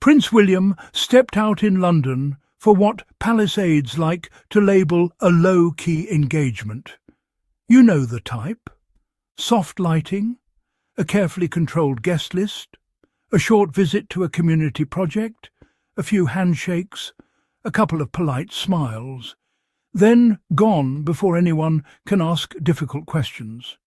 Prince William stepped out in London for what palace aides like to label a low-key engagement. You know the type. Soft lighting, a carefully controlled guest list, a short visit to a community project, a few handshakes, a couple of polite smiles, then gone before anyone can ask difficult questions.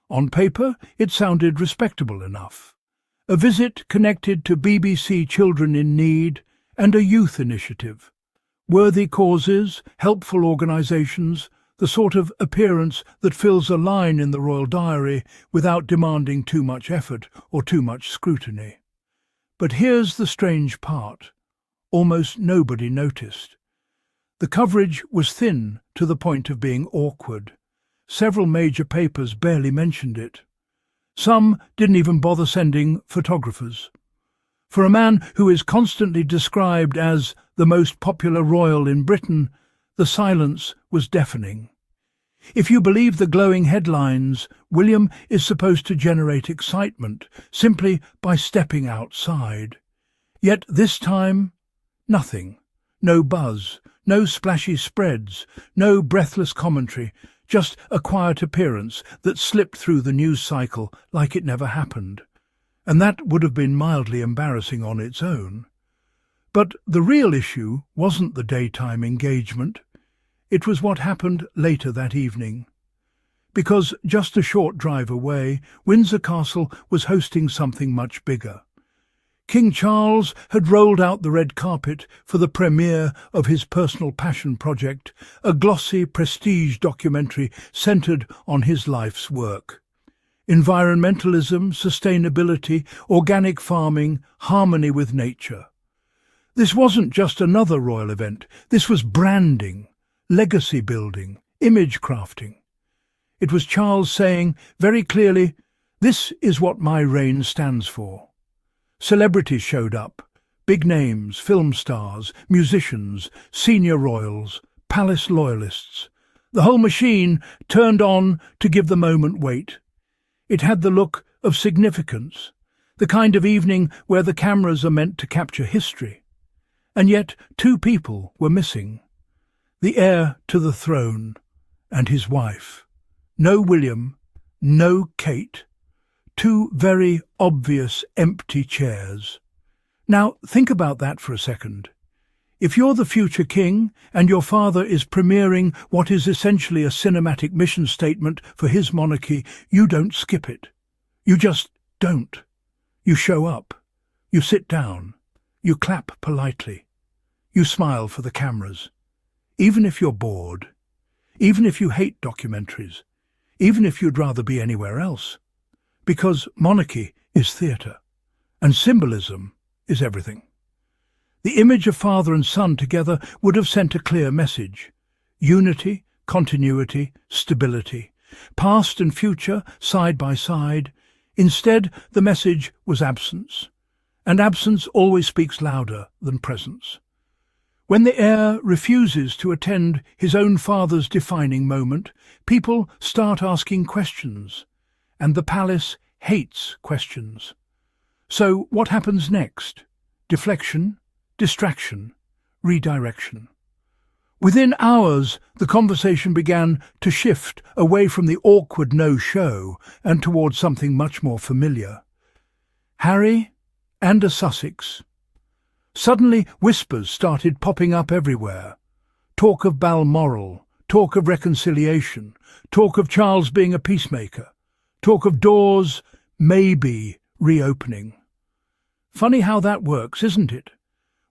On paper, it sounded respectable enough. A visit connected to BBC Children in Need and a youth initiative. Worthy causes, helpful organisations, the sort of appearance that fills a line in the royal diary without demanding too much effort or too much scrutiny. But here's the strange part. Almost nobody noticed. The coverage was thin to the point of being awkward. Several major papers barely mentioned it. Some didn't even bother sending photographers. For a man who is constantly described as the most popular royal in Britain, the silence was deafening. If you believe the glowing headlines, William is supposed to generate excitement simply by stepping outside. Yet this time, nothing. No buzz, no splashy spreads, no breathless commentary, just a quiet appearance that slipped through the news cycle like it never happened. And that would have been mildly embarrassing on its own. But the real issue wasn't the daytime engagement. It was what happened later that evening. Because just a short drive away, Windsor Castle was hosting something much bigger. King Charles had rolled out the red carpet for the premiere of his personal passion project, a glossy prestige documentary centred on his life's work. Environmentalism, sustainability, organic farming, harmony with nature. This wasn't just another royal event, this was branding, legacy building, image crafting. It was Charles saying very clearly, "This is what my reign stands for." Celebrities showed up, big names, film stars, musicians, senior royals, palace loyalists. The whole machine turned on to give the moment weight. It had the look of significance, the kind of evening where the cameras are meant to capture history. And yet 2 people were missing. The heir to the throne and his wife. No William, no Kate. 2 very obvious empty chairs. Now think about that for a second. If you're the future king and your father is premiering what is essentially a cinematic mission statement for his monarchy, you don't skip it. You just don't. You show up. You sit down. You clap politely. You smile for the cameras. Even if you're bored. Even if you hate documentaries. Even if you'd rather be anywhere else. Because monarchy is theatre, and symbolism is everything. The image of father and son together would have sent a clear message. Unity, continuity, stability. Past and future, side by side. Instead, the message was absence. And absence always speaks louder than presence. When the heir refuses to attend his own father's defining moment, people start asking questions. And the palace hates questions. So what happens next? Deflection, distraction, redirection. Within hours, the conversation began to shift away from the awkward no-show and towards something much more familiar. Harry and a Sussex. Suddenly whispers started popping up everywhere. Talk of Balmoral, talk of reconciliation, talk of Charles being a peacemaker. Talk of doors, maybe, reopening. Funny how that works, isn't it?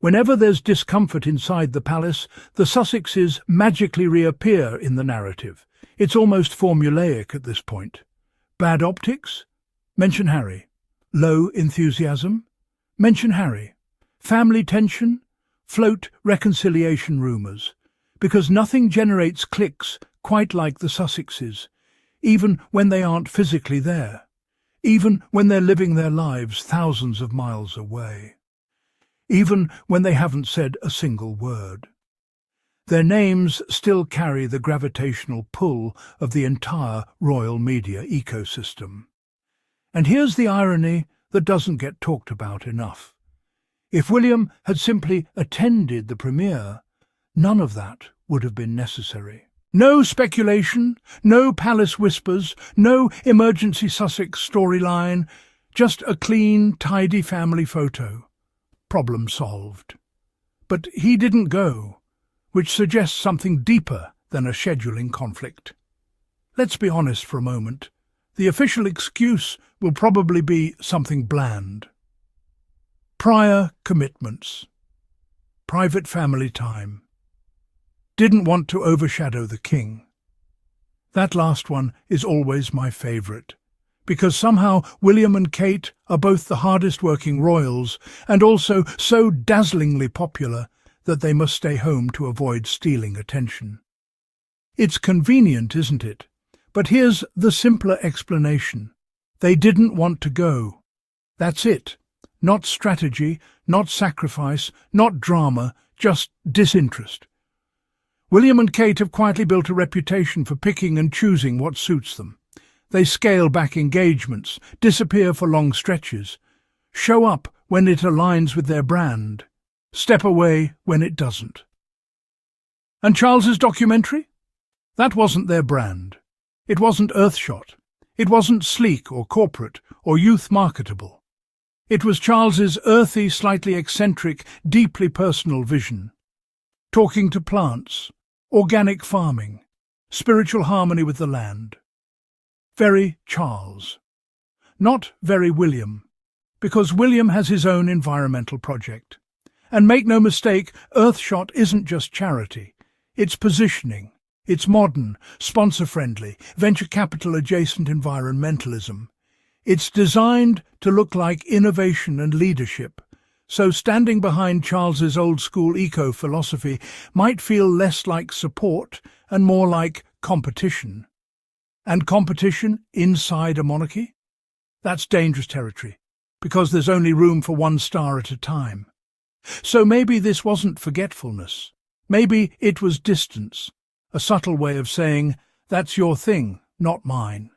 Whenever there's discomfort inside the palace, the Sussexes magically reappear in the narrative. It's almost formulaic at this point. Bad optics? Mention Harry. Low enthusiasm? Mention Harry. Family tension? Float reconciliation rumours. Because nothing generates clicks quite like the Sussexes. Even when they aren't physically there, even when they're living their lives thousands of miles away, even when they haven't said a single word. Their names still carry the gravitational pull of the entire royal media ecosystem. And here's the irony that doesn't get talked about enough. If William had simply attended the premiere, none of that would have been necessary. No speculation, no palace whispers, no emergency Sussex storyline, just a clean, tidy family photo. Problem solved. But he didn't go, which suggests something deeper than a scheduling conflict. Let's be honest for a moment. The official excuse will probably be something bland. Prior commitments. Private family time. Didn't want to overshadow the king. That last one is always my favourite, because somehow William and Kate are both the hardest working royals and also so dazzlingly popular that they must stay home to avoid stealing attention. It's convenient, isn't it? But here's the simpler explanation. They didn't want to go. That's it. Not strategy, not sacrifice, not drama, just disinterest. William and Kate have quietly built a reputation for picking and choosing what suits them. They scale back engagements, disappear for long stretches, show up when it aligns with their brand, step away when it doesn't. And Charles's documentary? That wasn't their brand. It wasn't earthshot. It wasn't sleek or corporate or youth marketable. It was Charles's earthy, slightly eccentric, deeply personal vision. Talking to plants, organic farming, spiritual harmony with the land. Very Charles. Not very William, because William has his own environmental project. And make no mistake, Earthshot isn't just charity. It's positioning. It's modern, sponsor-friendly, venture capital-adjacent environmentalism. It's designed to look like innovation and leadership, so standing behind Charles's old-school eco-philosophy might feel less like support and more like competition. And competition inside a monarchy? That's dangerous territory, because there's only room for one star at a time. So maybe this wasn't forgetfulness. Maybe it was distance, a subtle way of saying, that's your thing, not mine.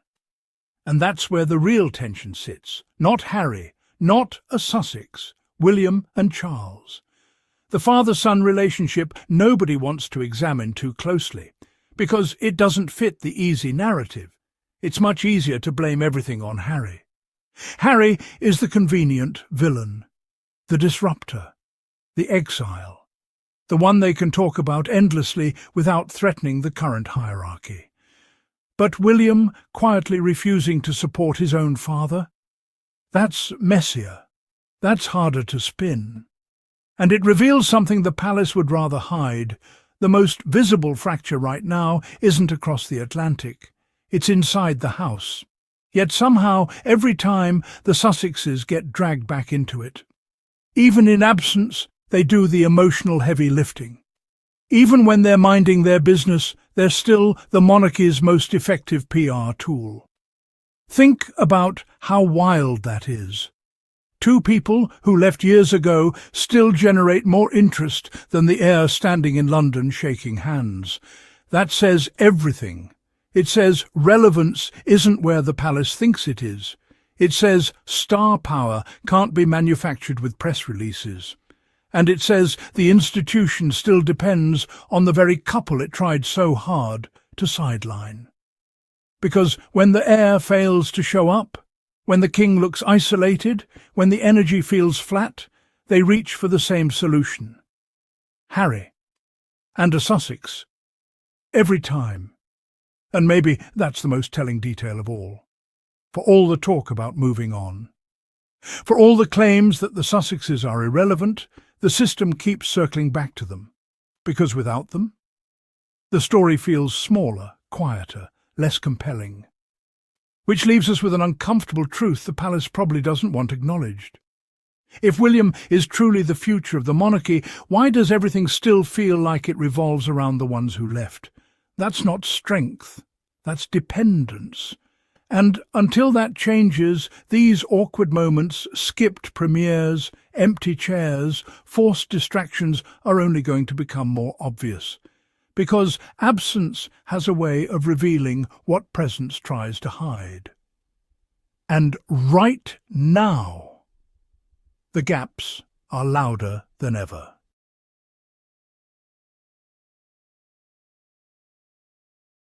And that's where the real tension sits. Not Harry, not a Sussex, William and Charles. The father-son relationship nobody wants to examine too closely, because it doesn't fit the easy narrative. It's much easier to blame everything on Harry. Harry is the convenient villain, the disruptor, the exile, the one they can talk about endlessly without threatening the current hierarchy. But William quietly refusing to support his own father? That's messier. That's harder to spin. And it reveals something the palace would rather hide. The most visible fracture right now isn't across the Atlantic. It's inside the house. Yet somehow, every time, the Sussexes get dragged back into it. Even in absence, they do the emotional heavy lifting. Even when they're minding their business, they're still the monarchy's most effective PR tool. Think about how wild that is. Two people who left years ago still generate more interest than the heir standing in London shaking hands. That says everything. It says relevance isn't where the palace thinks it is. It says star power can't be manufactured with press releases. And it says the institution still depends on the very couple it tried so hard to sideline. Because when the heir fails to show up, when the king looks isolated, when the energy feels flat, they reach for the same solution. Harry. And a Sussex. Every time. And maybe that's the most telling detail of all. For all the talk about moving on. For all the claims that the Sussexes are irrelevant, the system keeps circling back to them. Because without them, the story feels smaller, quieter, less compelling. Which leaves us with an uncomfortable truth the palace probably doesn't want acknowledged. If William is truly the future of the monarchy, why does everything still feel like it revolves around the ones who left? That's not strength, that's dependence. And until that changes, these awkward moments, skipped premieres, empty chairs, forced distractions are only going to become more obvious. Because absence has a way of revealing what presence tries to hide. And right now, the gaps are louder than ever.